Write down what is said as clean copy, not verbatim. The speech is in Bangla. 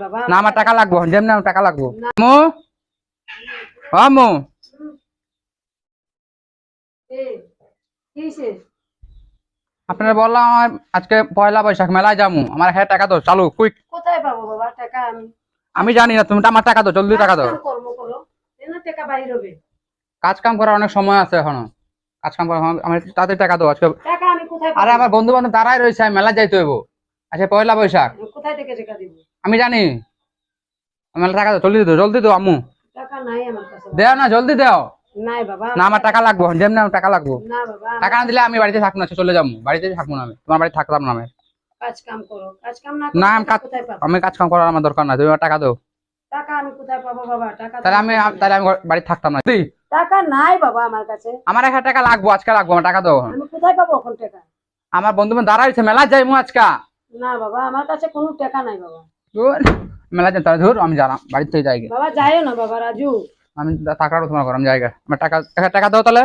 বাবা না আমার টাকা লাগবো, যেমনি আমার টাকা লাগবো। মু মু আপনারা বললাম আমার আজকে পয়লা বৈশাখ মেলায় যাবো, আমার 1000 টাকা দাও, চালু কুইক। কোথায় পাবো বাবা টাকা? আমি জানি না, তুমি আমার টাকা দাও, জলদি টাকা দাও। কর্ম করো, টাকা বাইর হবে। কাজ কাম করার অনেক সময় আছে এখনো, কাজ কাম করা আমার তাদের টাকা দাও আজকে। টাকা আমি কোথায় আরে আমার বন্ধু বান্ধব দাঁড়াই রয়েছে, আমি মেলা যাইতে হইব, আচ্ছা পয়লা বৈশাখ। কোথায় থেকে টাকা দিব? আমি জানি, আমার টাকা দাও, জলদি দাও, জলদি দাও আম্মু। টাকা নাই আমার কাছে। দেও না, জলদি দাও। নাই বাবা। না আমার টাকা লাগবো, যেমনি আমার টাকা লাগবো। না বাবা, টাকা না দিলে আমি বাড়িতে থাকবো না, চলে যাবো, বাড়িতে থাকবো না, আমি তোমার বাড়িতে থাকতাম না। আমি কাজ কাম করো, কাজ কাম না না করলে কোথায় পাবো? আমি কাজ কাম করার আমার দরকার নাই, তুমি আমার টাকা দাও। টাকা আমি কোথায় পাবো বাবা? টাকা তাহলে আমি বাড়িতে থাকতাম না। টাকা নাই বাবা আমার কাছে। আমার 1000 টাকা লাগবো, আজকে লাগবো, আমার টাকা দাও। আমি কোথায় পাবো এখন টাকা? আমার বন্ধু বান্ধব দাঁড়াইছে, মেলা যাইমু আজকে। না বাবা, আমার কাছে কোনো টাকা নাই বাবা। মেলা যাই তাহলে, ধর আমি জানাম বাড়িতে যাই। বাবা যাইও না বাবা, রাজু। আমি থাকার তোমার ঘর, আমি জায়গা, আমার টাকা 1000 টাকা দাও তাহলে।